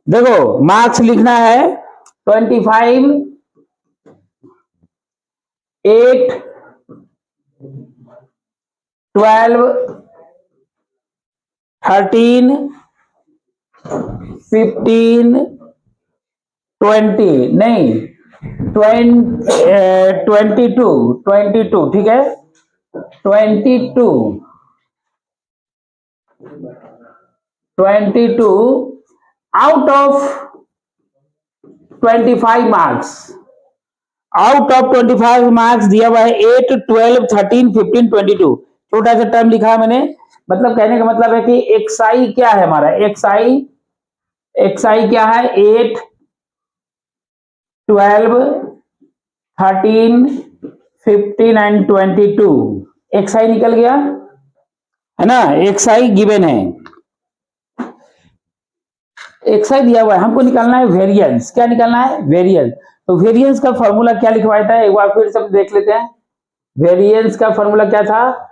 देखो मार्क्स लिखना है 25, 8, 12, 13, 15, 20 नहीं 22, ठीक है 22 out of 25 marks, out of 25 marks दिया हुआ है 8, 12, 13, 15, 22। छोटा सा टर्म लिखा है मैंने, मतलब कहने का मतलब है कि एक्साई क्या है हमारा, एक्साई क्या है 8, 12, 13, 15 एंड 22। एक्साई निकल गया है ना, एक्साई गिवन है, एक्साई दिया हुआ है, हमको निकालना है वेरिएंस। क्या निकालना है? वेरिएंस। तो वेरिएंस का फॉर्मूला क्या लिखवाया था, एक बार फिर सब देख लेते हैं। वेरिएंस का फॉर्मूला क्या था,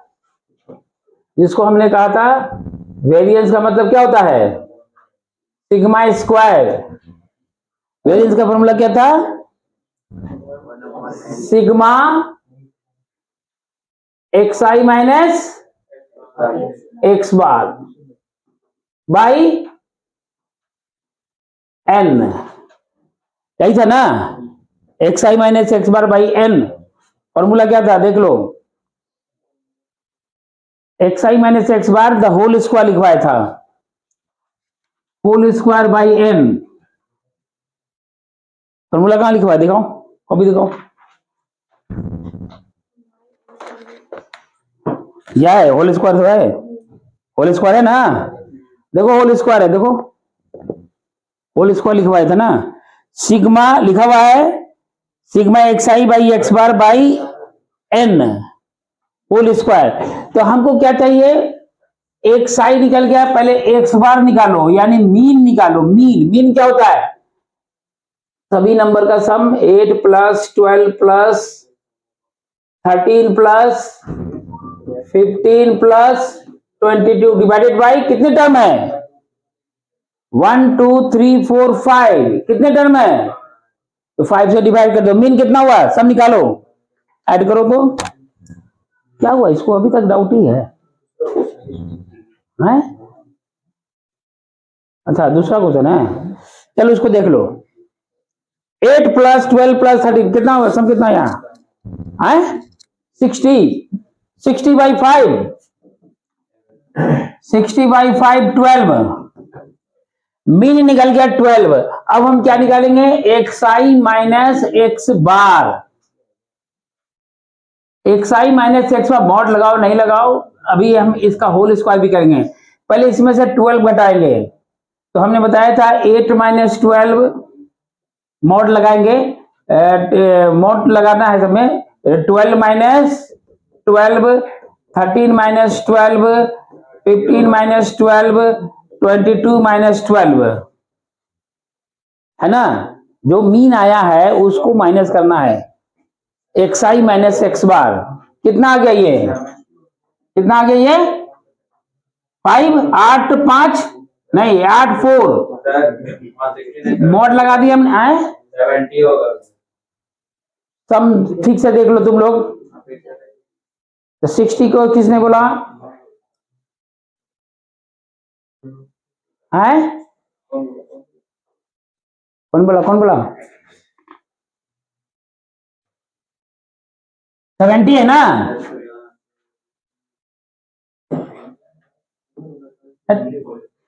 जिसको हमने कहा था वेरिएंस का मतलब क्या होता है, सिग्मा स्क्वायर। वेरिएंस का फॉर्मूला क्या था, sigma x i minus x bar by n, यही था ना, x i minus x bar by n. Formula क्या था देख लो, x i minus x bar the whole square लिखवाया था, whole square by n. Formula कहां लिखवाया, दिखाओ कॉपी दिखाओ, यह है होल स्क्वायर, तो है होल स्क्वायर है ना, देखो होल स्क्वायर है, देखो होल स्क्वायर लिखवाया था ना, सिग्मा लिखा हुआ है, sigma x i by x bar by n whole square. तो हमको क्या चाहिए, एक्स आई निकल गया, पहले एक्स बार निकालो यानी मीन निकालो। मीन क्या होता है, सभी नंबर का सम, 8 plus 12 plus 13 plus 15 plus 22 divided by कितने टर्म है, 1 2 3 4 5, कितने टर्म है, तो 5 से डिवाइड कर दो, मीन कितना हुआ, सब निकालो, ऐड करो। तो क्या हुआ, इसको अभी तक डाउट ही है? अच्छा दूसरा क्वेश्चन है, चलो इसको देख लो। 8 प्लस 12 प्लस 13 कितना होगा, सब कितना यहाँ है, 60, 60 बाई 5, 60 बाई 5 12, मीन निकल गया 12। अब हम क्या निकालेंगे, x i minus x bar, x i minus x bar, mod लगाओ नहीं लगाओ, अभी हम इसका होल स्क्वायर भी करेंगे। पहले इसमें से 12 घटाएंगे, तो हमने बताया था 8 माइनस 12, मॉड लगाएंगे, मॉड लगाना है हमें, 12 माइनस 12, 13 माइनस 12, 15 माइनस 12, 22 माइनस 12, है ना। जो मीन आया है उसको माइनस करना है, एक्स आई माइनस एक्स बार, कितना आ गया ये, कितना आ गया ये 5, 8 5 नहीं 8 4, मॉड लगा दिया हमने, आए 70 होगा, सम ठीक से देख लो तुम लोग। तो 60 को किसने बोला है, कौन बोला, कौन बोला, 70 है ना,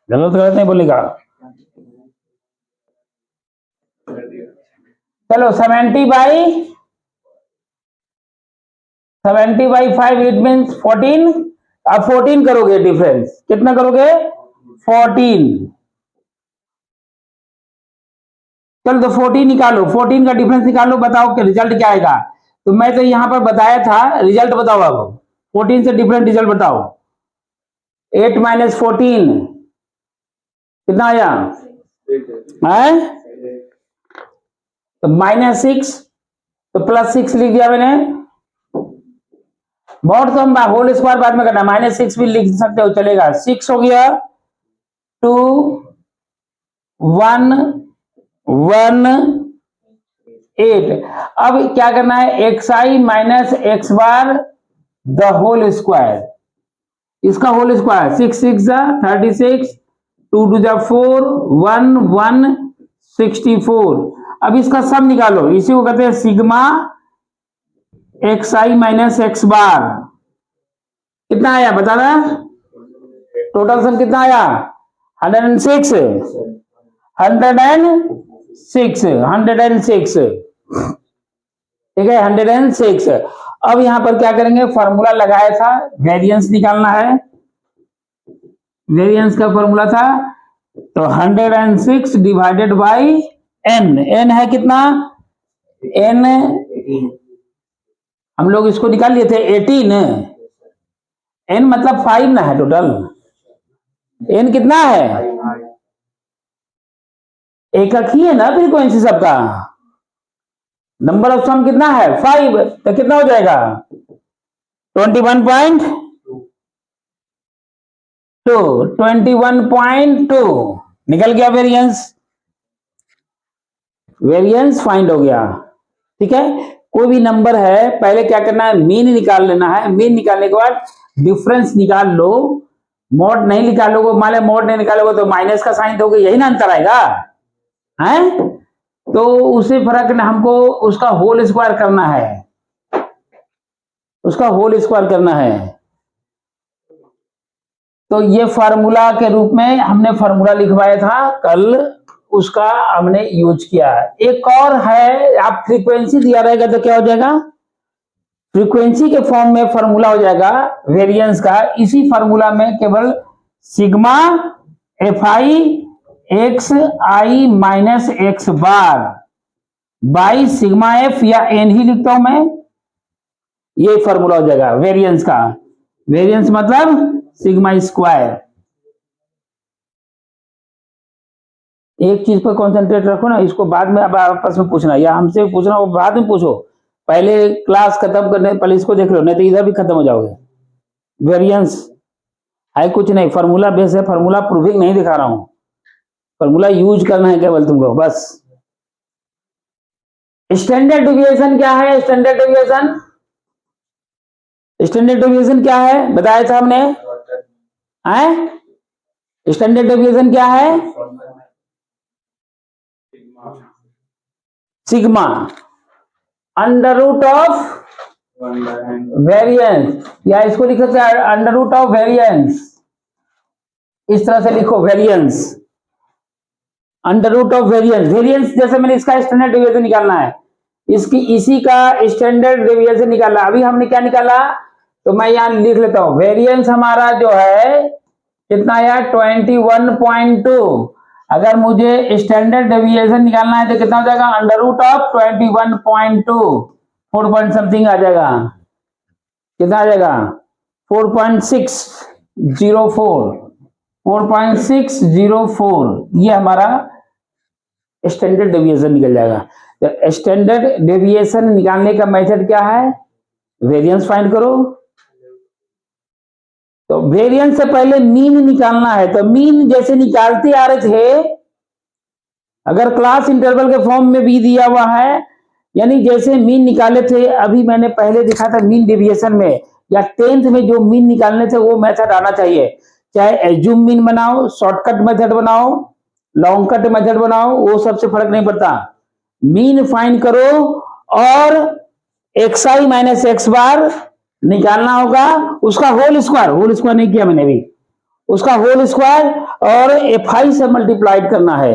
गलत गलत नहीं बोलेगा। चलो 70 बाई 5 इट मीन्स 14। अब 14 करोगे डिफरेंस, कितना करोगे 14, चलो तो 14 निकालो, 14 का डिफरेंस निकालो, बताओ कि रिजल्ट क्या आएगा। तो मैं तो यहां पर बताया था, रिजल्ट बताओ अब, 14 से डिफरेंट रिजल्ट बताओ। 8 माइनस 14 कितना आया है, तो -6, तो +6 लिख दिया मैंने, मॉड तो हम होल स्क्वायर बाद में करना, -6 भी लिख सकते हो चलेगा, 6 हो गया, 2 118। अब क्या करना है, x i minus x bar the whole square, इसका होल स्क्वायर, 6 6 36, 2 2 4, 1 164। अब इसका सम निकालो, इसी को कहते हैं sigma x i minus x बार। कितना आया बता रहा, टोटल सम कितना आया, 106 106 ठीक है, 106। अब यहां पर क्या करेंगे, फॉर्मूला लगाया था, वेरिएंस निकालना है, वेरिएंस का फॉर्मूला था, तो 106 डिवाइडेड बाई एन, एन है कितना, एन हम लोग इसको निकाल लिए थे 18, एन मतलब 5 ना है टोटल, एन कितना है, एकक ही है ना फ्रीक्वेंसी सबका, नंबर ऑफ सम कितना है 5, तो कितना हो जाएगा 21.2 निकल गया वेरिएंस, वेरिएंस फाइंड हो गया। ठीक है, कोई भी नंबर है, पहले क्या करना है, मीन निकाल लेना है, मीन निकालने के बाद डिफरेंस निकाल लो, मॉड नहीं निकालोगे, मान लो मॉड नहीं निकालोगे तो माइनस का साइन दोगे, यही ना अंतर आएगा है, तो उसे फर्क ना, हमको उसका होल स्क्वायर करना है, उसका होल स्क्वायर करना है। तो ये फार्मूला के रूप में हमने फार्मूला लिखवाया था कल, उसका हमने यूज किया। एक और है, आप फ्रीक्वेंसी दिया रहेगा तो क्या हो जाएगा, फ्रीक्वेंसी के फॉर्म में फार्मूला हो जाएगा वेरिएंस का, इसी फार्मूला में केवल sigma f i x i minus x bar by sigma f या एन ही लिखता हूं मैं, ये फार्मूला हो जाएगा वेरिएंस का, वेरिएंस मतलब सिग्मा स्क्वायर। एक चीज पर कॉन्सेंट्रेट रखो ना, इसको बाद में अब आपस में पूछना या हमसे पूछना, वो बाद में पूछो, पहले क्लास खत्म करने पहले इसको देख लो, नहीं तो इधर भी खत्म हो जाओगे। वेरिएंस है कुछ नहीं, फार्मूला बेस है, फार्मूला प्रूविंग नहीं दिखा रहा हूं, फार्मूला यूज करना है केवल तुमको बस। स्टैंडर्ड डिविएशन क्या है, स्टैंडर्ड डिविएशन, स्टैंडर्ड डिविएशन क्या है बताया था हमने, स्टैंडर्ड डिविएशन क्या है, sigma under root of variance, या इसको लिख सकते हैं अंडर रूट ऑफ वेरिएंस, इस तरह से लिखो variance, under root of variance, variance जैसे मैंने इसका स्टैंडर्ड डेविएशन निकालना है, इसकी इसी का स्टैंडर्ड डेविएशन निकालना, अभी हमने क्या निकाला, तो मैं यहां लिख लेता हूं, वेरिएंस हमारा जो है कितना आया 21.2, अगर मुझे स्टैंडर्ड डेविएशन निकालना है तो कितना हो जाएगा, under root of 21.2, 4 point something आ जाएगा, कितना आ जाएगा 4.604, 4.604, ये हमारा स्टैंडर्ड डेविएशन निकल जाएगा। तो स्टैंडर्ड डेविएशन निकालने का मेथड क्या है, वेरिएंस फाइंड करो, तो वेरिएंस से पहले मीन निकालना है, तो मीन जैसे निकालते आ रहे थे, अगर क्लास इंटरवल के फॉर्म में भी दिया हुआ है, यानी जैसे मीन निकाले थे, अभी मैंने पहले दिखा था मीन डेविएशन में, या 10th में जो मीन निकालने थे वो मेथड आना चाहिए, चाहे एज्यूम मीन बनाओ, शॉर्टकट मेथड बनाओ, लॉन्ग कट मेथड बनाओ, वो सबसे फर्क नहीं पड़ता, मीन फाइंड करो और एक्स आई माइनस एक्स बार निकालना होगा, उसका होल स्क्वायर नहीं किया मैंने अभी, उसका होल स्क्वायर और एफ आई से मल्टीप्लाइड करना है,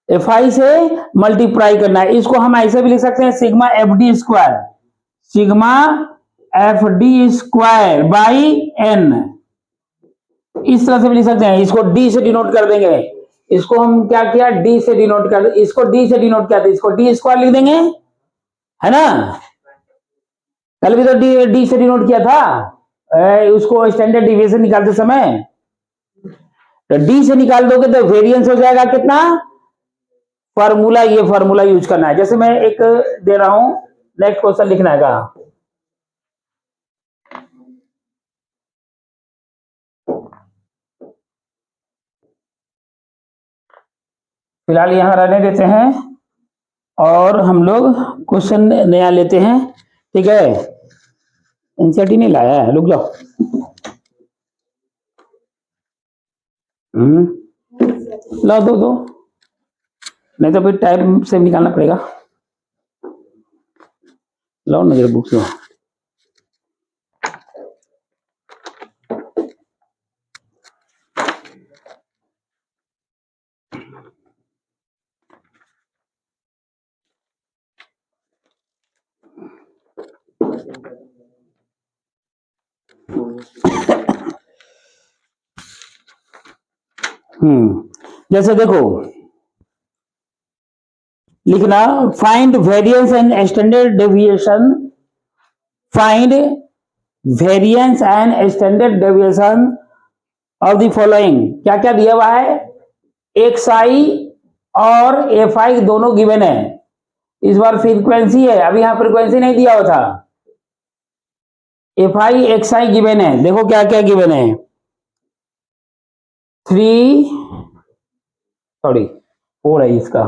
एफ आई से मल्टीप्लाई करना है, इसको हम ऐसे भी लिख सकते हैं sigma f d square, sigma f d square by n, इस तरह से भी लिख सकते हैं, इसको डी से डिनोट कर देंगे, इसको हम क्या किया डी से डिनोट कर, इसको डी से डिनोट किया था, इसको डी स्क्वायर लिख देंगे, है ना, कल भी तो डी से डिनोट किया था, उसको स्टैंडर्ड डिविएशन निकालते समय, तो डी से निकाल दोगे तो वेरिएंस हो जाएगा कितना, फार्मूला, ये फार्मूला यूज करना है, जैसे मैं एक दे रहा हूं, नेक्स्ट क्वेश्चन लिखना है, फिलहाल यहाँ रहने देते हैं और हम लोग क्वेश्चन नया लेते हैं। ठीक है, एनसीईआरटी नहीं लाया है, रुक जाओ। ला दो, नहीं तो फिर टाइम से निकालना पड़ेगा। लाओ ना जरा बुक से। जैसे देखो लिखना, find variance and standard deviation, find variance and standard deviation of the following. क्या क्या दिया हुआ है, एक्स आई और एफ आई दोनों गिवन है। इस बार फ्रीक्वेंसी है, अभी यहां फ्रीक्वेंसी नहीं दिया हुआ था। F i x I given है, देखो क्या क्या गिवन है। 4 है इसका,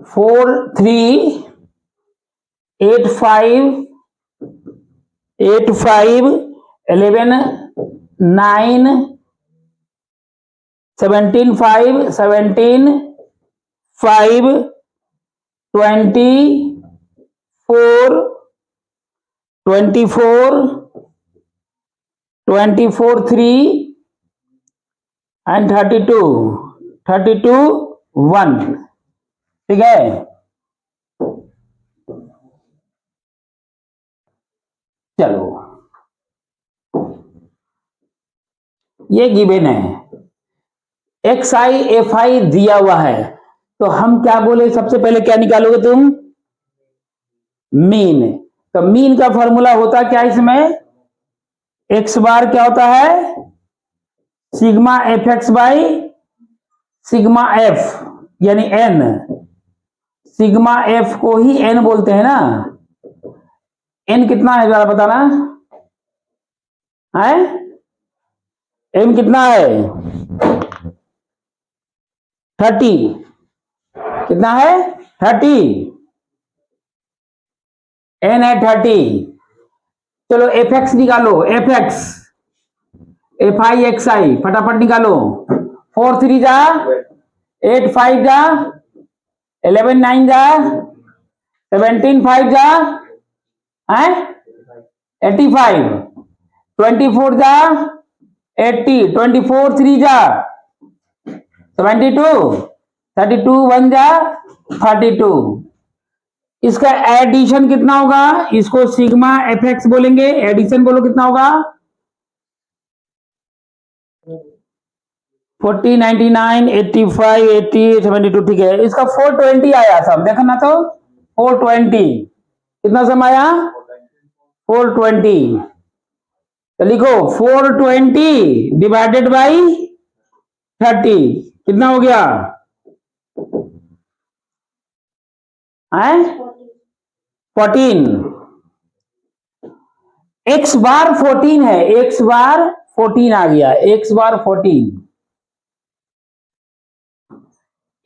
4 3 8 5 8 5 11 9 17 5 17 5 24 24 24 3 एंड 32 1। ठीक है, चलो ये गिवन है, एक्स आई एफ आई दिया हुआ है, तो हम क्या बोले, सबसे पहले क्या निकालोगे तुम, मीन। तो मीन का फॉर्मूला होता क्या इसमें, एक्स बार क्या होता है, sigma f x by sigma F, यानी एन। सिग्मा एफ को ही एन बोलते हैं ना। एन कितना है जरा बताना है, एन कितना है, 30। कितना है, 30। एन है 30। चलो एफ एक्स निकालो, f x, f i x i फटाफट निकालो। 4 3 जा 8 5 जा 11 9 जा 17 5 जा 85, 24 जा 80, 24 3 जा 72, 32 1 जा 32। इसका एडिशन कितना होगा, इसको सिग्मा एफ एक्स बोलेंगे, एडिशन बोलो कितना होगा, 40 99 85 80 72। ठीक है, इसका 420 आया सब, देखा ना, तो 420 कितना सम आया, 420। तो लिखो 420 डिवाइडेड बाई 30 कितना हो गया, 14। एक्स बार 14 है, एक्स बार 14 आ गया, एक्स बार 14,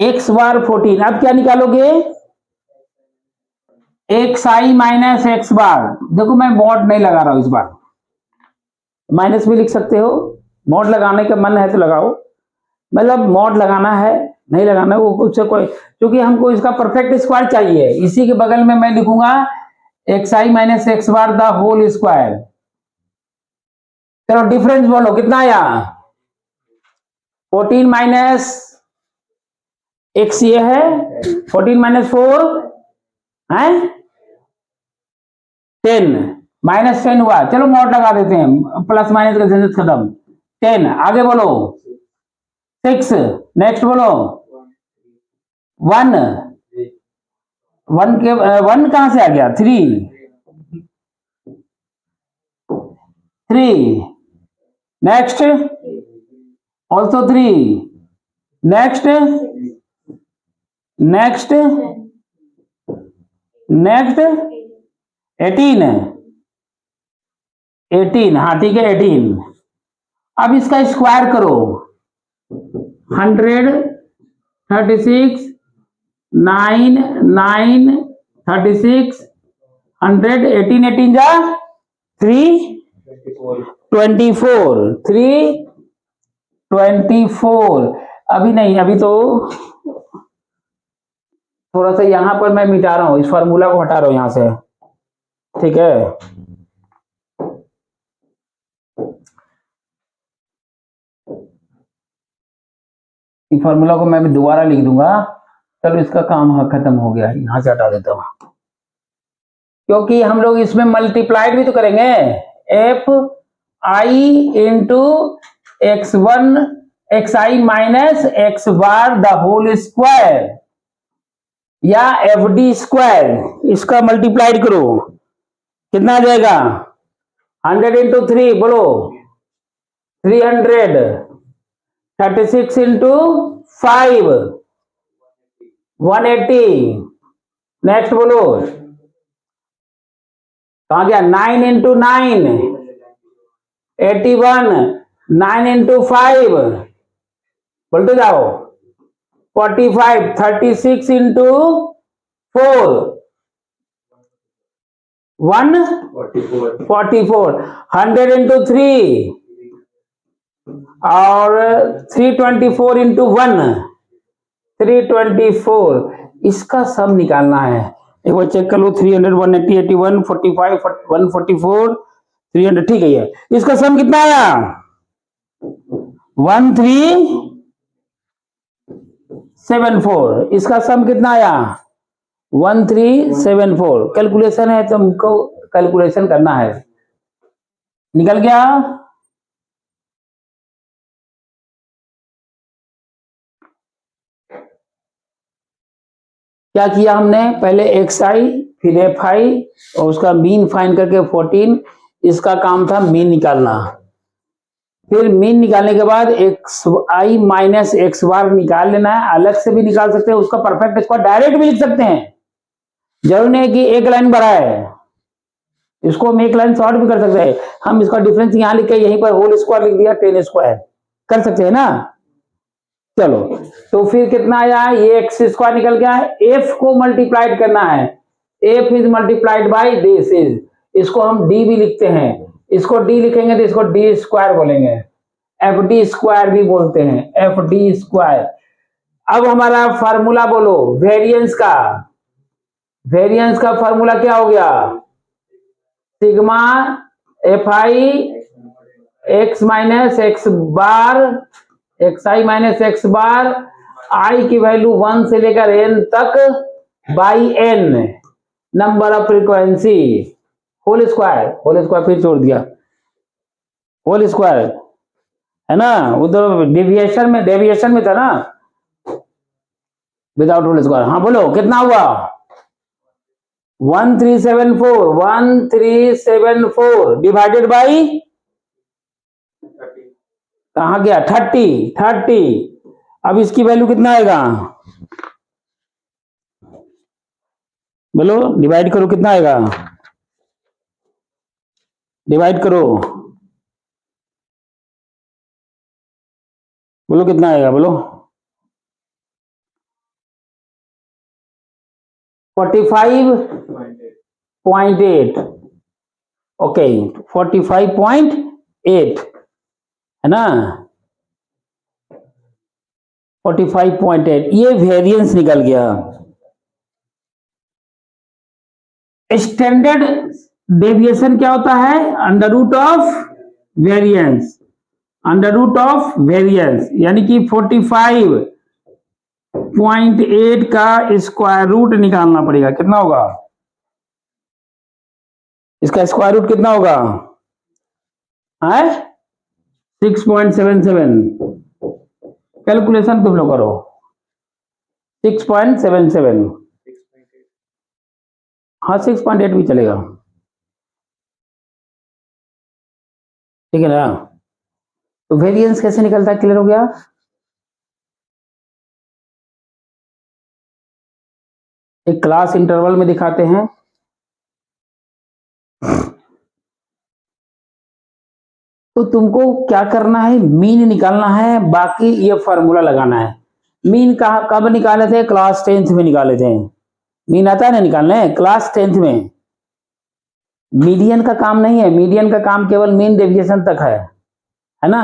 एक्स बार 14। अब क्या निकालोगे, एक्स आई माइनस एक्स बार। देखो मैं मॉड नहीं लगा रहा हूं इस बार, माइनस भी लिख सकते हो, मॉड लगाने का मन है तो लगाओ, मतलब मॉड लगाना है नहीं लगाना वो कुछ कोई, क्योंकि हमको इसका परफेक्ट स्क्वायर चाहिए। इसी के बगल में मैं लिखूंगा x i minus x bar the whole square. चलो डिफरेंस बोलो कितना आया, 14 माइनस एक्स ये है, 14 माइनस 4 है 10, माइनस 10 हुआ। चलो मॉड लगा देते हैं, प्लस माइनस का झंझट खत्म। 10 आगे बोलो, 6 नेक्स्ट बोलो, 1 1 के 1 कहां से आ गया, 3 next also 3 next next next 18, हाँ ठीक है 18। अब इसका स्क्वायर करो, 100, 36, 9, 9, 36, 100, 18, 18 जा 3, 24, 3, 24। अभी नहीं, अभी तो थोड़ा सा यहां पर मैं मिटा रहा हूं, इस फार्मूला को हटा रहा हूं यहां से, ठीक है। इस फार्मूला को मैं भी दोबारा लिख दूंगा। चलो इसका काम खत्म हो गया, यहां से हटा देता हूं, क्योंकि हम लोग इसमें मल्टीप्लाइड भी तो करेंगे। F i into x one x i minus x bar the whole square, या एफ डी स्क्वायर, इसका मल्टीप्लाइड करो, कितना आ जाएगा? 100 इंटू 3 बोलो 300, 36 इंटू 5 180, नेक्स्ट बोलो कहा गया? 9 इंटू 9 81, 9 इंटू 5 बोलते जाओ 45, 36 इंटू 4 144, 100 इंटू 3 और 324 इंटू 1 324। इसका सम निकालना है, एक बार चेक कर लो। 300, 180, 81, 45, 144, 300, ठीक है। ये इसका सम कितना आया? 1374। इसका सम कितना आया? 1374। कैलकुलेशन है, तुमको कैलकुलेशन करना है। निकल गया? क्या किया हमने? पहले एक्स आई फिर एफ आई और उसका मीन फाइंड करके 14, इसका काम था मीन निकालना। फिर मीन निकालने के बाद एक्स आई माइनस एक्स बार निकाल लेना है, अलग से भी निकाल सकते हैं, उसका परफेक्ट स्क्वायर डायरेक्ट भी लिख सकते हैं, जरूरी नहीं कि एक लाइन बड़ा है, इसको हम एक लाइन शॉर्ट भी कर सकते हैं। हम इसका डिफरेंस यहां लिख के यहीं पर होल स्क्वायर लिख दिया, 10 स्क्वायर कर सकते हैं ना। चलो तो फिर कितना आया? ये एक्स स्क्वायर निकल गया है। एफ को मल्टीप्लाइड करना है, F is multiplied by this is, इसको हम डी भी लिखते हैं, इसको डी लिखेंगे तो इसको डी स्क्वायर बोलेंगे, एफ डी स्क्वायर भी बोलते हैं, एफ डी स्क्वायर। अब हमारा फार्मूला बोलो वेरिएंस का। वेरिएंस का फार्मूला क्या हो गया? Sigma f i x minus x bar x i minus x bar, i की वैल्यू 1 से लेकर n तक by n, number of frequency, whole square, whole square फिर छोड़ दिया, होल स्क्वायर है ना, उधर डेविएशन में था ना, विदाउट होल स्क्वायर। हाँ बोलो कितना हुआ? 1374 डिवाइडेड बाई कहा गया? 30। अब इसकी वैल्यू कितना आएगा? बोलो डिवाइड करो, कितना आएगा? डिवाइड करो, बोलो कितना आएगा? बोलो 45.8। ओके 45.8 है ना, 45.8। ये वेरिएंस निकल गया। स्टैंडर्ड डेविएशन क्या होता है? Under root of variance, under root of variance, यानी कि 45.8 का स्क्वायर रूट निकालना पड़ेगा। कितना होगा इसका स्क्वायर रूट? कितना होगा? 6.77। कैलकुलेशन तुम लोग करो, 6.77। हाँ 6.8 भी चलेगा, ठीक है ना। तो वेरिएंस कैसे निकलता है, क्लियर हो गया? एक क्लास इंटरवल में दिखाते हैं। तो तुमको क्या करना है, मीन निकालना है, बाकी ये फॉर्मूला लगाना है। मीन कब निकाले थे, क्लास 10th में निकाले थे। मीन आता है ना निकालने, क्लास 10th में। मीडियन का काम नहीं है, मीडियन का काम केवल मीन डेविएशन तक है ना।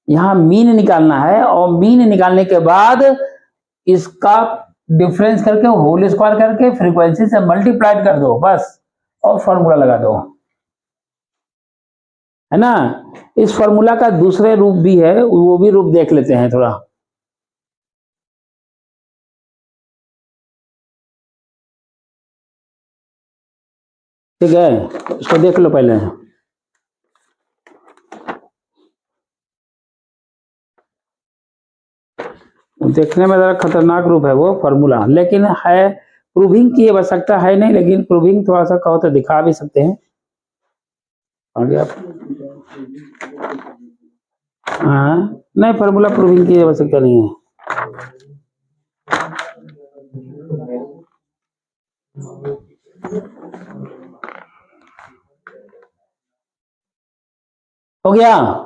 यहां मीन निकालना है और मीन निकालने के बाद इसका डिफरेंस करके होल स्क्वायर करके फ्रीक्वेंसी से मल्टीप्लाइड कर दो बस, और फॉर्मूला लगा दो, है ना। इस फॉर्मूला का दूसरे रूप भी है, वो भी रूप देख लेते हैं थोड़ा। ठीक है, इसको देख लो पहले। देखने में जरा खतरनाक रूप है वो फॉर्मूला, लेकिन है प्रूविंग की आवश्यकता है नहीं, लेकिन प्रूविंग थोड़ा सा कहो तो दिखा भी सकते हैं। आगे आप, हाँ नहीं, फॉर्मूला प्रूविंग की आवश्यकता नहीं है। हो गया।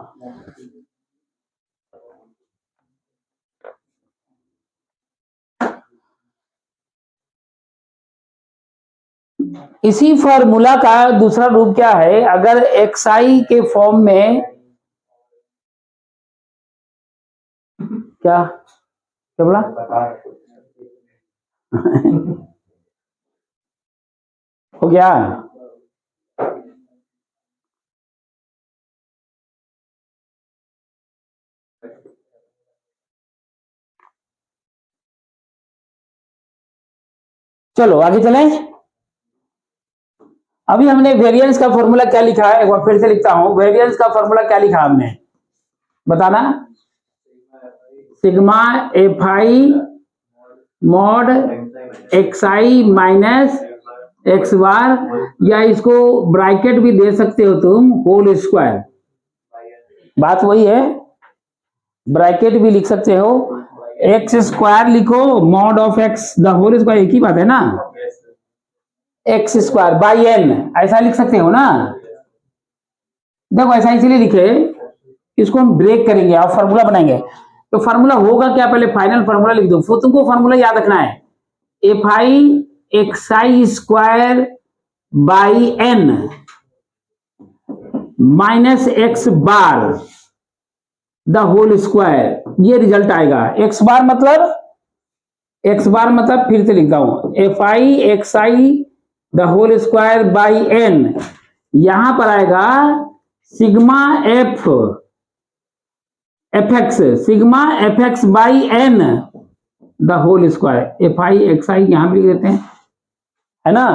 इसी फॉर्मूला का दूसरा रूप क्या है, अगर xi के फॉर्म में, क्या क्या बोला हो गया। चलो आगे चलें। अभी हमने वेरिएंस का फॉर्मूला क्या लिखा है, एक बार फिर से लिखता हूं। वेरिएंस का फॉर्मूला क्या लिखा हमने, बताना। Sigma fi mod xi minus x bar, या इसको ब्रैकेट भी दे सकते हो तुम, होल स्क्वायर। बात वही है, ब्रैकेट भी लिख सकते हो, एक्स स्क्वायर लिखो, mod of x the whole square, एक ही बात है ना, एक्स स्क्वायर बाई एन, ऐसा लिख सकते हो ना। देखो ऐसा इसलिए लिखे, इसको हम ब्रेक करेंगे और फॉर्मूला बनाएंगे। तो फॉर्मूला होगा क्या, पहले फाइनल फॉर्मूला लिख दो, फिर तुमको फॉर्मूला याद रखना है, f i x i square by n minus x bar the whole square, ये रिजल्ट आएगा। एक्स बार मतलब फिर से लिखता हूं, f i x i the whole square by n, यहां पर आएगा sigma f x, sigma f x by n the whole square, f i x i यहां भी लिख देते हैं, है ना।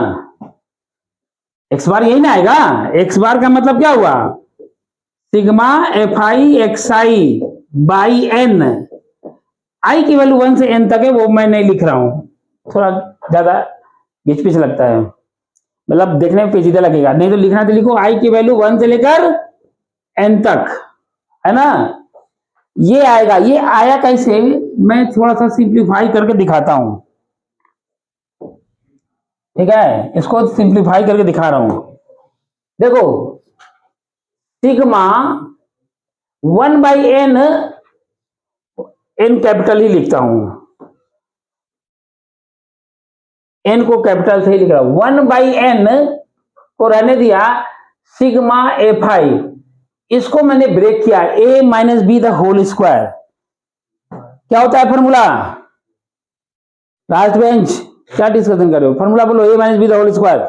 एक्स बार यही ना आएगा, एक्स बार का मतलब क्या हुआ, sigma f i x i by n, i की वैल्यू 1 से n तक है, वो मैं नहीं लिख रहा हूं, थोड़ा ज्यादा घिच पिच लगता है, मतलब देखने में पेचीदा लगेगा, नहीं तो लिखना तो लिखो आई की वैल्यू 1 से लेकर n तक, है ना। ये आएगा, ये आया कैसे, मैं थोड़ा सा सिंप्लीफाई करके दिखाता हूं, ठीक है, इसको सिंप्लीफाई करके दिखा रहा हूं। देखो सिग्मा 1/n, n कैपिटल ही लिखता हूं, n को कैपिटल से ही लिख रहा हूं, 1/n को रहने दिया, सिग्मा एफ आई, इसको मैंने ब्रेक किया, a minus b the whole square, क्या होता है फॉर्मूला, लास्ट बेंच क्या डिस्कशन कर रहे हो, फॉर्मूला बोलो, a minus b the whole square,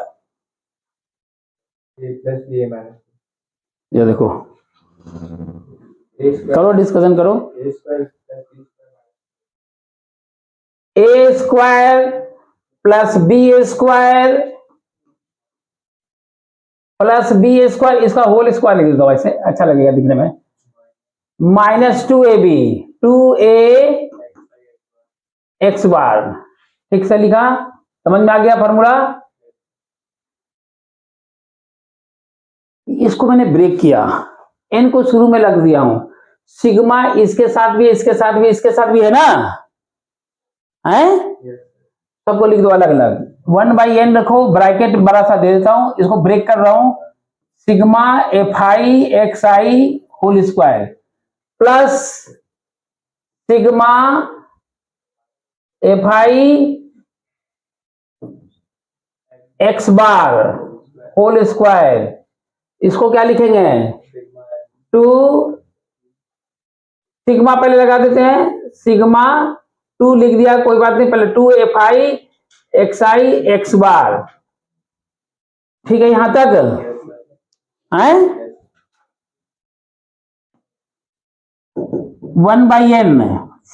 ये देखो करो डिस्कशन करो, a square plus b square plus b square, इसका होल स्क्वायर लिख दो, ऐसे अच्छा लगेगा दिखने में, माइनस 2ab 2a एक्स बार, ठीक से लिखा, समझ में आ गया फॉर्मूला। इसको मैंने ब्रेक किया, n को शुरू में लग दिया हूं, सिग्मा इसके साथ भी, इसके साथ भी, इसके साथ भी है ना, है सबको लिख दो अलग अलग, 1/n रखो, ब्रैकेट बड़ा सा दे देता हूं, इसको ब्रेक कर रहा हूं, sigma f i x i whole square plus sigma f i x bar whole square, इसको क्या लिखेंगे? टू सिग्मा पहले लगा देते हैं, सिग्मा 2 लिख दिया, कोई बात नहीं, पहले 2 एफ आई एक्स बार, ठीक है यहां तक है। 1/n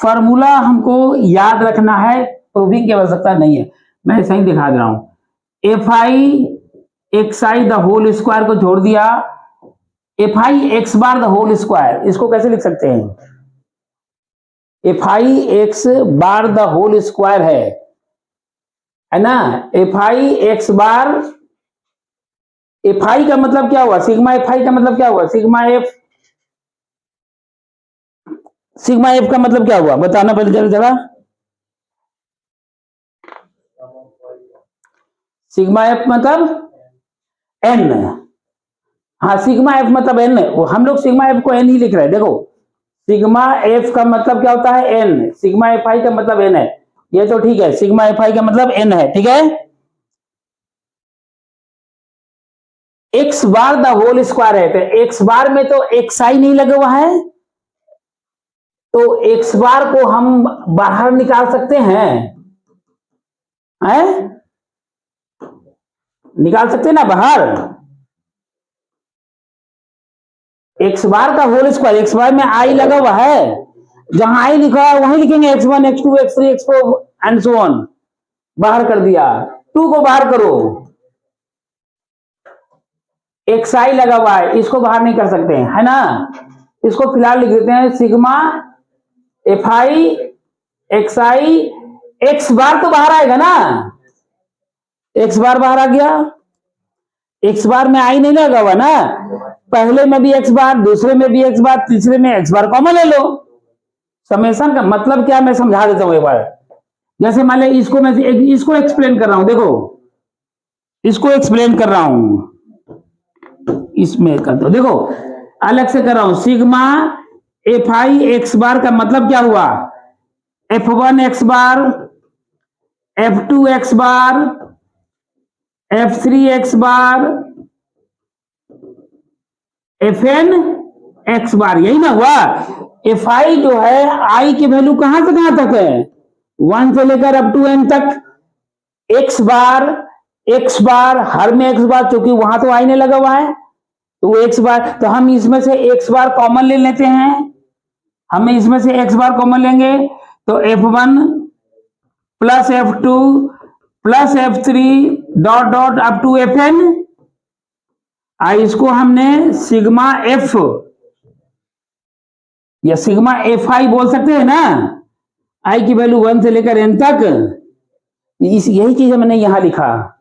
फॉर्मूला हमको याद रखना है, प्रूविंग की आवश्यकता नहीं है, मैं ऐसा ही दिखा दे रहा हूं। F i x i the whole square को छोड़ दिया, f i x bar the whole square, इसको कैसे लिख सकते हैं? F i x bar the whole square है ना। F i x bar, f i का मतलब क्या हुआ? सिग्मा एफ आई का मतलब क्या हुआ? सिग्मा एफ का मतलब क्या हुआ बताना पहले जरा जरा। सिग्मा एफ मतलब एन, हाँ सिग्मा एफ मतलब एन, हम लोग सिग्मा एफ को एन ही लिख रहे हैं। देखो सिग्मा एफ का मतलब क्या होता है? एन। सिग्मा एफ आई का मतलब एन है, ये तो ठीक है, सिग्मा एफ आई का मतलब एन है, ठीक है। X bar the whole square है, तो एक्स बार में तो एक्स आई नहीं लगा हुआ है, तो एक्स बार को हम बाहर निकाल सकते हैं, निकाल सकते हैं ना बाहर। एक्स बार का होल स्क्वायर, एक्स बार में आई लगा हुआ है, जहां आई लिखा है वहीं लिखेंगे x1 x2 x3 x4 and so on, बाहर कर दिया, 2 को बाहर करो, एक्स आई लगा हुआ है, इसको बाहर नहीं कर सकते है ना, इसको फिलहाल लिख देते हैं sigma f i x i, x bar तो बाहर आएगा ना, एक्स बार बाहर आ गया, एक्स बार में आई नहीं लगा हुआ ना, पहले में भी एक्स बार, दूसरे में भी एक्स बार, तीसरे में एक्स बार कॉमन ले लो। समेशन का मतलब क्या मैं समझा देता हूं एक बार। जैसे मान लो इसको मैं इसको एक्सप्लेन कर रहा हूं, देखो इसको एक्सप्लेन कर रहा हूं, इसमें कर दो, देखो अलग से कर रहा हूं। Sigma f i x bar का मतलब क्या हुआ? F1 एक्स बार, F2 एक्स बार, F3 एक्स बार, Fn एक्स बार, यही ना हुआ। एफ आई जो है, आई की वैल्यू कहां से कहां तक है? 1 से लेकर अप टू n तक, एक्स बार हर में एक्स बार, क्योंकि वहां तो आई नहीं लगा हुआ है, तो एक्स बार, तो हम इसमें से एक्स बार कॉमन ले लेते हैं, हमें इसमें से एक्स बार कॉमन लेंगे, तो F1 plus F2 plus F3 dot dot up to Fn, इसको हमने सिग्मा एफ या सिग्मा एफ आई बोल सकते हैं ना, आई की वैल्यू 1 से लेकर n तक, यही चीज मैंने यहां लिखा।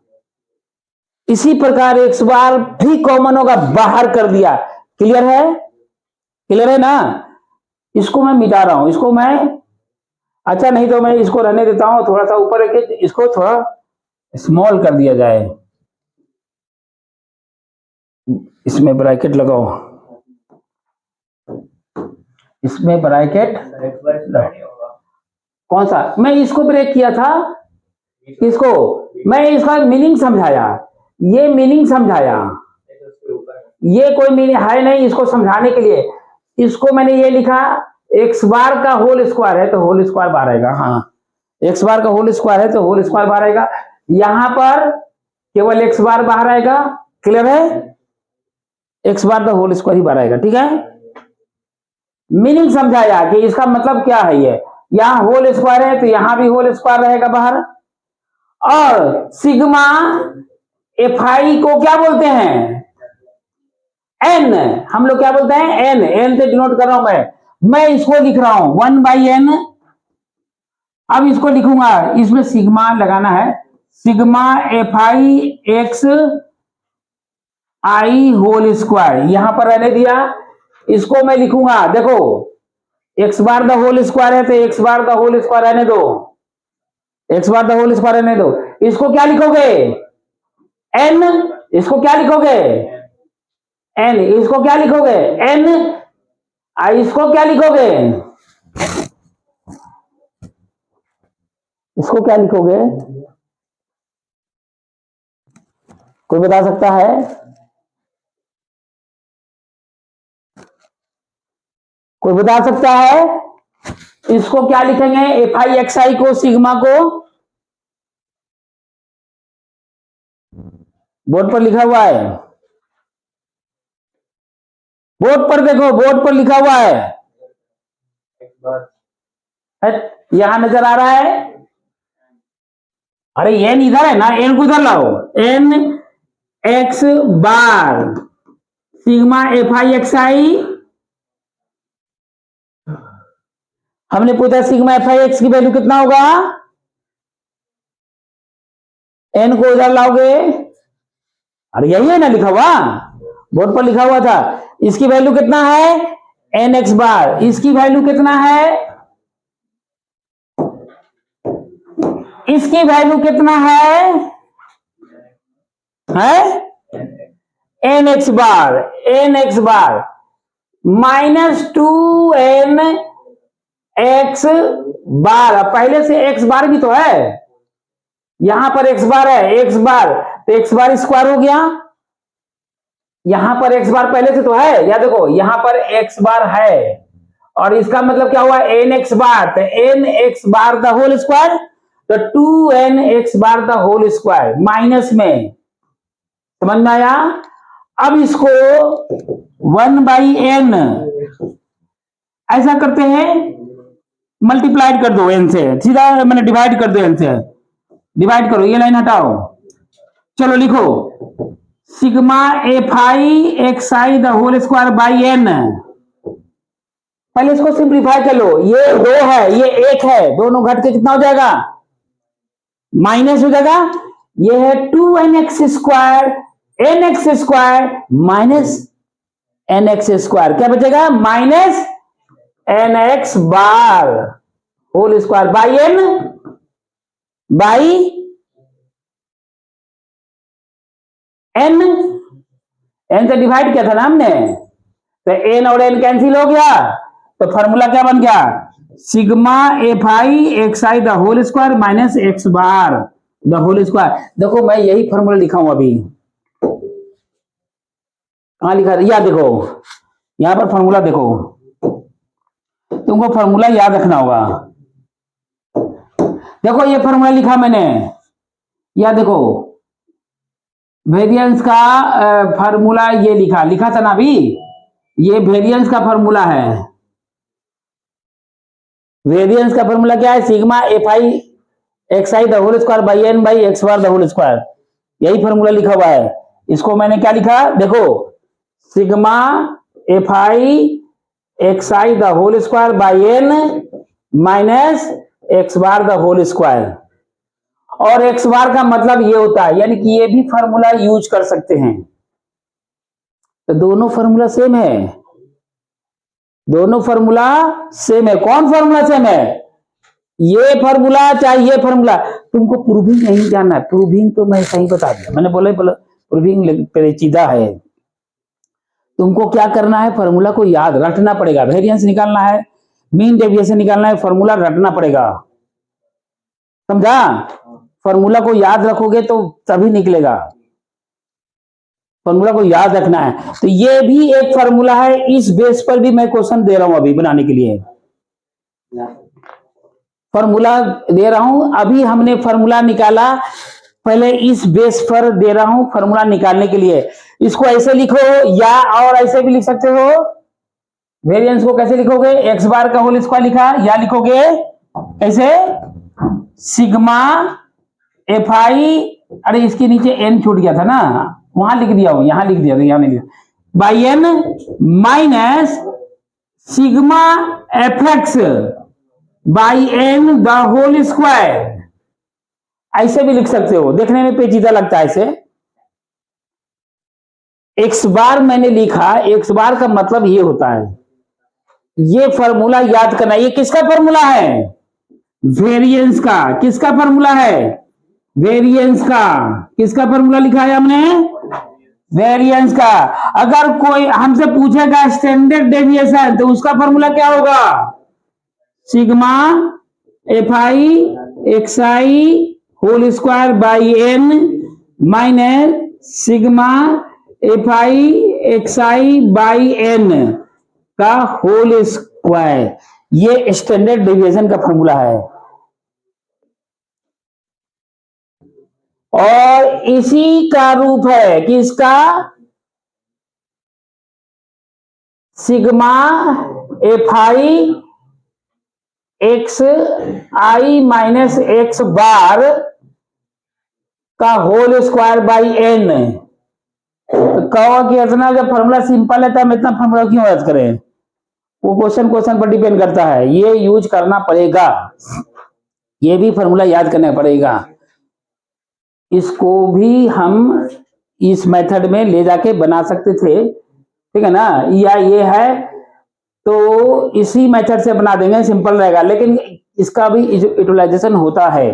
इसी प्रकार एक्स बार भी कॉमन होगा, बाहर कर दिया, क्लियर है? क्लियर है ना? इसको मैं मिटा रहा हूं, इसको मैं, अच्छा नहीं तो मैं इसको रहने देता हूं, थोड़ा सा ऊपर रखे, इसको थोड़ा स्मॉल कर दिया जाए, इसमें ब्रैकेट लगाओ, इसमें ब्रैकेट, कौन सा? मैं इसको ब्रेक किया था, इसको मैं इसका मीनिंग समझाया, ये मीनिंग समझाया, ये कोई मीनिंग है नहीं इसको समझाने के लिए, इसको मैंने ये लिखा, एक्स बार का होल स्क्वायर है तो होल स्क्वायर बाहर आएगा, हाँ एक्स बार का होल स्क्वायर है तो होल स्क्वायर बाहर आएगा, यहां पर केवल एक्स बार बाहर आएगा, क्लियर है? एक्स बार का होल स्क्वायर ही बाहर आएगा, ठीक है। मीनिंग समझाया कि इसका मतलब क्या है, ये यहां होल स्क्वायर है तो यहां भी होल स्क्वायर रहेगा बाहर, और सिग्मा एफ आई को क्या बोलते हैं? एन, हम लोग क्या बोलते हैं? एन, एन से डिनोट कर रहा हूं मैं इसको लिख रहा हूं 1/n, अब इसको लिखूंगा, इसमें सिग्मा लगाना है, sigma f i x i whole square, यहां पर रहने दिया, इसको मैं लिखूंगा, देखो x bar the whole square है तो x bar the whole square रहने दो, x bar the whole square रहने दो, इसको क्या लिखोगे? एन, इसको क्या लिखोगे? एन, इसको क्या लिखोगे एन, इसको क्या लिखोगे, इसको क्या लिखोगे, कोई बता सकता है? कोई बता सकता है इसको क्या लिखेंगे, एफ आई एक्स आई को, सिग्मा को? बोर्ड पर लिखा हुआ है, बोर्ड पर देखो, बोर्ड पर लिखा हुआ है, यहां नजर आ रहा है। अरे एन इधर है ना, एन को इधर लाओ, n x bar sigma f i x i. हमने पूछा सिग्मा एफ आई एक्स की वैल्यू कितना होगा, एन को इधर लाओगे, अरे यही है ना लिखा हुआ, बोर्ड पर लिखा हुआ था। इसकी वैल्यू कितना है, एन एक्स बार, इसकी वैल्यू कितना है, इसकी वैल्यू कितना है एन एक्स बार, एन एक्स बार -2n एक्स बार। पहले से एक्स बार भी तो है, यहां पर एक्स बार है, एक्स बार तो एक्स बार स्क्वायर हो गया, यहां पर एक्स बार पहले से तो है, या देखो यहां पर एक्स बार है, और इसका मतलब क्या हुआ, एन एक्स बार, तो n x bar the whole square, तो 2n x bar the whole square minus में, समझ में आया? अब इसको 1/n ऐसा करते हैं, मल्टीप्लाइड कर दो n से, सीधा मैंने डिवाइड कर दो n से, डिवाइड करो, ये लाइन हटाओ, चलो लिखो sigma f i x i the whole square by n. पहले इसको सिंप्लीफाई कर लो, ये 2 है, ये 1 है, दोनों घट के कितना हो जाएगा, माइनस हो जाएगा, ये है 2n x square, n x square minus n x square, क्या बचेगा, minus n x bar whole square by n, by n, n से डिवाइड किया था ना हमने, तो एन और एन कैंसिल हो गया, तो फॉर्मूला क्या बन गया, sigma f i x i the whole square minus x bar the whole square. देखो मैं यही फॉर्मूला लिखा हूं अभी, कहां लिखा, या देखो यहां पर फॉर्मूला देखो, तुमको फॉर्मूला याद रखना होगा, देखो ये फॉर्मूला लिखा मैंने, या देखो वेरिएंस का फॉर्मूला ये लिखा था ना अभी, ये वेरिएंस का फॉर्मूला है, वेरिएंस का फॉर्मूला क्या है, sigma f i x i the whole square by n by x bar the whole square, यही फॉर्मूला लिखा हुआ है। इसको मैंने क्या लिखा, देखो sigma f i x i the whole square by n minus x bar the whole square, और एक्स बार का मतलब ये होता है, यानी कि ये भी फॉर्मूला यूज कर सकते हैं, तो दोनों फॉर्मूला सेम है, दोनों फॉर्मूला सेम है। कौन फॉर्मूला सेम है, ये फॉर्मूला चाहे ये फॉर्मूला, तुमको प्रूविंग नहीं जानना है, प्रूविंग तो मैं सही बता दिया, मैंने बोला प्रूविंग पेचीदा है, तुमको क्या करना है, फॉर्मूला को याद रटना पड़ेगा, वेरिएंस निकालना है, मीन डेविएशन निकालना है, फॉर्मूला रटना पड़ेगा, समझा? फॉर्मूला को याद रखोगे तो तभी निकलेगा, फॉर्मूला को याद रखना है। तो ये भी एक फॉर्मूला है, इस बेस पर भी मैं क्वेश्चन दे रहा हूं अभी बनाने के लिए, फॉर्मूला दे रहा हूं, अभी हमने फॉर्मूला निकाला, पहले इस बेस पर दे रहा हूं फॉर्मूला निकालने के लिए। इसको ऐसे लिखो, या और ऐसे भी लिख सकते हो, वेरिएंस को कैसे लिखोगे, एक्स बार का होल स्क्वायर लिखा, या लिखोगे ऐसे सिग्मा एफ आई, अरे इसके नीचे एन छूट गया था ना, वहां लिख दिया हूं, यहां लिख दिया था, यहां नहीं लिखा, by n minus sigma f x by n the whole square, ऐसे भी लिख सकते हो, देखने में पेचीदा लगता है ऐसे। एक्स बार मैंने लिखा, एक्स बार का मतलब ये होता है, ये फॉर्मूला याद करना, ये किसका फॉर्मूला है, वेरिएंस का, किसका फॉर्मूला है, वेरिएंस का, किसका फॉर्मूला लिखा है हमने, वेरिएंस का। अगर कोई हमसे पूछेगा स्टैंडर्ड डेविएशन तो उसका फॉर्मूला क्या होगा? Sigma f i x i whole square by n minus sigma f i x i by n का होल स्क्वायर। ये स्टैंडर्ड डेविएशन का फॉर्मूला है। और इसी का रूप है कि इसका sigma f i x i minus x bar का होल स्क्वायर बाई एन। तो कहो कि इतना जब फॉर्मूला सिंपल है तो हम इतना फॉर्मूला क्यों याद करें? वो क्वेश्चन पर डिपेंड करता है। ये यूज करना पड़ेगा, ये भी फॉर्मूला याद करना पड़ेगा। इसको भी हम इस मेथड में ले जाके बना सकते थे, ठीक है ना, या ये है तो इसी मेथड से बना देंगे, सिंपल रहेगा। लेकिन इसका भी यूटिलाइजेशन होता है।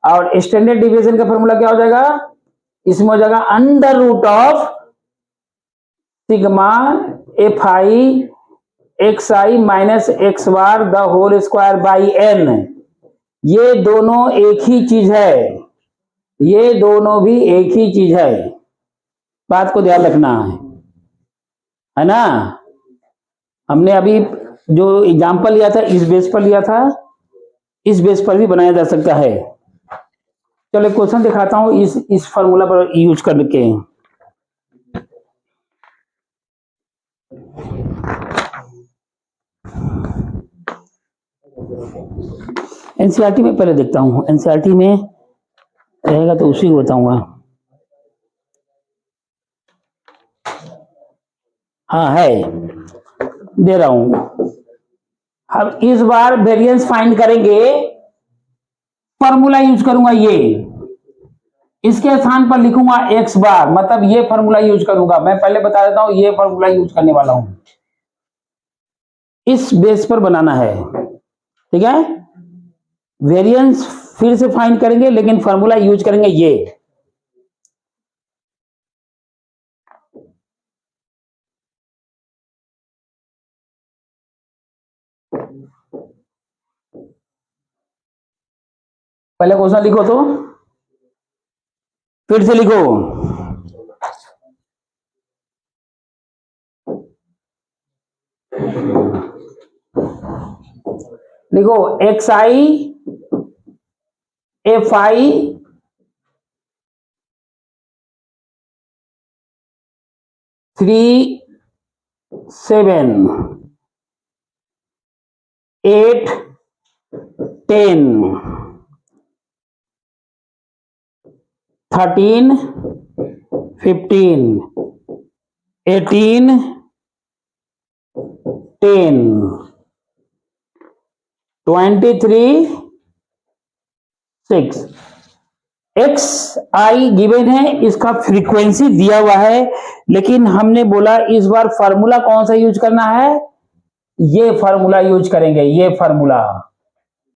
और स्टैंडर्ड डिवीजन का फॉर्मूला क्या हो जाएगा? इसमें हो जाएगा under root of sigma f i x i minus x bar the whole square by n. ये दोनों एक ही चीज है, ये दोनों भी एक ही चीज है, बात को ध्यान रखना है ना। हमने अभी जो एग्जांपल लिया था इस बेस पर लिया था, इस बेस पर भी बनाया जा सकता है। चलो क्वेश्चन दिखाता हूं इस फॉर्मूला पर यूज करके। एनसीईआरटी में पहले देखता हूं, एनसीईआरटी में रहेगा तो उसी को बताऊंगा। हाँ है, दे रहा हूं। अब इस बार वेरिएंस फाइंड करेंगे, फॉर्मूला यूज करूंगा ये, इसके स्थान पर लिखूंगा एक्स बार, मतलब ये फॉर्मूला यूज करूंगा। मैं पहले बता देता हूं ये फॉर्मूला यूज करने वाला हूं, इस बेस पर बनाना है, ठीक है। वेरिएंस फिर से फाइंड करेंगे लेकिन फॉर्मूला यूज करेंगे ये। पहले क्वेश्चन लिखो तो फिर से लिखो। लिखो x I F I three 7 8 10 13 15 18 10 23 6। X I given है, इसका फ्रीक्वेंसी दिया हुआ है, लेकिन हमने बोला इस बार फार्मूला कौन सा यूज करना है? ये फार्मूला यूज करेंगे, ये फार्मूला।